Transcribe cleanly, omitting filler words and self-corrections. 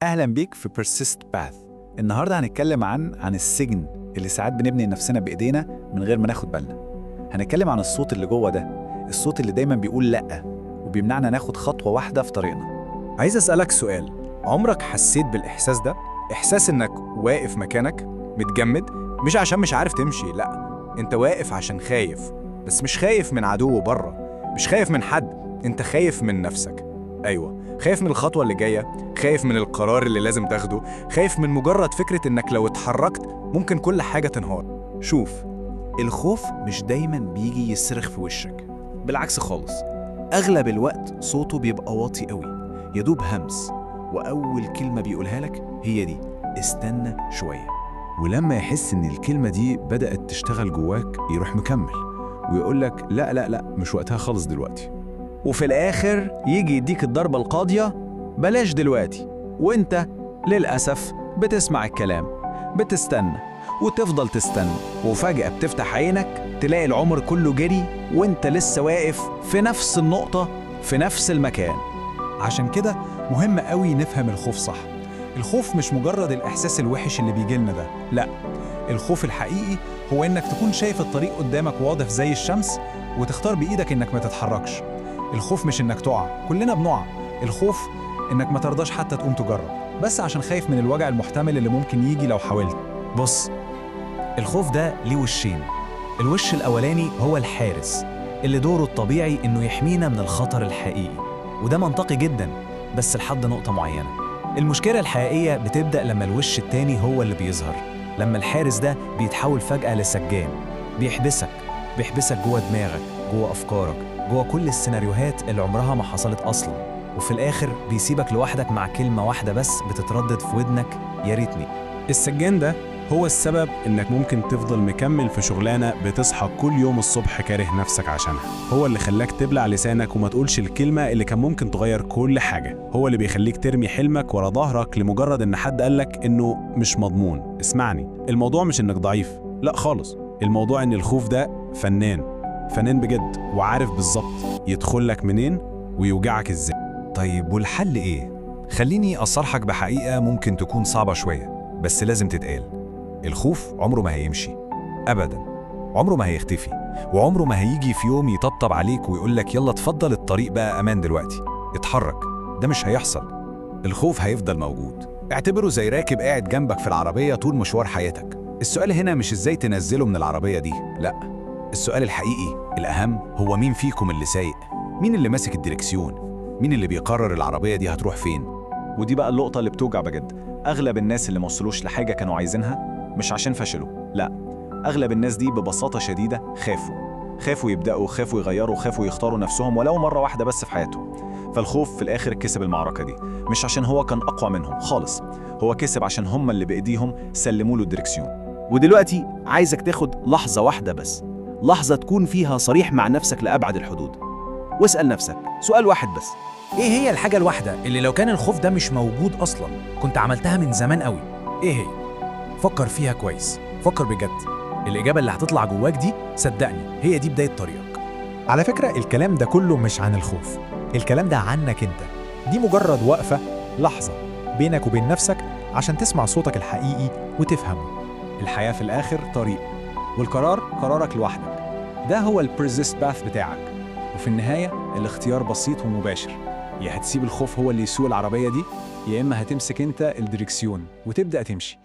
أهلا بيك في Persist Path. النهاردة هنتكلم عن السجن اللي ساعات بنبني نفسنا بإيدينا من غير ما ناخد بالنا. هنتكلم عن الصوت اللي جوه ده، الصوت اللي دايما بيقول لأ وبيمنعنا ناخد خطوة واحدة في طريقنا. عايز أسألك سؤال، عمرك حسيت بالإحساس ده؟ إحساس إنك واقف مكانك متجمد، مش عشان مش عارف تمشي، لأ، أنت واقف عشان خايف، بس مش خايف من عدو بره، مش خايف من حد، أنت خايف من نفسك. أيوة، خايف من الخطوة اللي جاية، خايف من القرار اللي لازم تاخده، خايف من مجرد فكرة إنك لو اتحركت ممكن كل حاجة تنهار. شوف، الخوف مش دايما بيجي يصرخ في وشك، بالعكس خالص. أغلب الوقت صوته بيبقى واطي قوي، يدوب همس، وأول كلمة بيقولها لك هي دي: استنى شوية. ولما يحس إن الكلمة دي بدأت تشتغل جواك يروح مكمل ويقولك لا لا لا، مش وقتها خالص دلوقتي. وفي الآخر يجي يديك الضربة القاضية: بلاش دلوقتي. وانت للأسف بتسمع الكلام، بتستنى وتفضل تستنى، وفجأة بتفتح عينك تلاقي العمر كله جري وانت لسه واقف في نفس النقطة في نفس المكان. عشان كده مهم قوي نفهم الخوف صح. الخوف مش مجرد الإحساس الوحش اللي بيجيلنا ده، لا، الخوف الحقيقي هو إنك تكون شايف الطريق قدامك واضح زي الشمس وتختار بإيدك إنك ما تتحركش. الخوف مش إنك تقع، كلنا بنقع. الخوف إنك ما ترضاش حتى تقوم تجرب، بس عشان خايف من الوجع المحتمل اللي ممكن يجي لو حاولت. بص، الخوف ده ليه وشين. الوش الأولاني هو الحارس اللي دوره الطبيعي إنه يحمينا من الخطر الحقيقي، وده منطقي جدا بس لحد نقطة معينة. المشكلة الحقيقية بتبدأ لما الوش التاني هو اللي بيظهر، لما الحارس ده بيتحول فجأة لسجان، بيحبسك جوه دماغك، جوه أفكارك، جوه كل السيناريوهات اللي عمرها ما حصلت أصلا، وفي الآخر بيسيبك لوحدك مع كلمة واحدة بس بتتردد في ودنك: يا ريتني. السجان ده هو السبب إنك ممكن تفضل مكمل في شغلانة بتصحى كل يوم الصبح كاره نفسك عشانها، هو اللي خلاك تبلع لسانك وما تقولش الكلمة اللي كان ممكن تغير كل حاجة، هو اللي بيخليك ترمي حلمك ورا ظهرك لمجرد إن حد قالك إنه مش مضمون. اسمعني، الموضوع مش إنك ضعيف، لا خالص، الموضوع إن الخوف ده فنان بجد، وعارف بالظبط يدخلك منين ويوجعك إزاي. طيب والحل إيه؟ خليني أصرحك بحقيقة ممكن تكون صعبة شوية، بس لازم تتقال. الخوف عمره ما هيمشي أبداً، عمره ما هيختفي، وعمره ما هيجي في يوم يطبطب عليك ويقولك يلا تفضل الطريق بقى أمان دلوقتي، اتحرك. ده مش هيحصل. الخوف هيفضل موجود. اعتبره زي راكب قاعد جنبك في العربية طول مشوار حياتك. السؤال هنا مش ازاي تنزله من العربية دي، لا، السؤال الحقيقي الأهم هو مين فيكم اللي سايق؟ مين اللي ماسك الدركسيون؟ مين اللي بيقرر العربية دي هتروح فين؟ ودي بقى النقطة اللي بتوجع بجد. أغلب الناس اللي موصلوش لحاجة كانوا عايزينها مش عشان فشلوا، لا، أغلب الناس دي ببساطة شديدة خافوا يبدأوا، خافوا يغيروا، خافوا يختاروا نفسهم ولو مرة واحدة بس في حياتهم. فالخوف في الآخر كسب المعركة دي، مش عشان هو كان أقوى منهم خالص، هو كسب عشان هم اللي بإيديهم سلموا له الدركسيون. ودلوقتي عايزك تاخد لحظة واحدة بس، لحظة تكون فيها صريح مع نفسك لأبعد الحدود، واسأل نفسك سؤال واحد بس: إيه هي الحاجة الواحدة اللي لو كان الخوف ده مش موجود أصلا كنت عملتها من زمان قوي؟ إيه هي؟ فكر فيها كويس، فكر بجد. الإجابة اللي هتطلع جواك دي صدقني هي دي بداية طريقك. على فكرة الكلام ده كله مش عن الخوف، الكلام ده عنك انت. دي مجرد وقفة، لحظة بينك وبين نفسك عشان تسمع صوتك الحقيقي وتفهمه. الحياة في الآخر طريق، والقرار قرارك لوحدك. ده هو البرزيست باث بتاعك، وفي النهاية الاختيار بسيط ومباشر: يا هتسيب الخوف هو اللي يسوق العربية دي، يا إما هتمسك انت الدركسيون وتبدأ تمشي.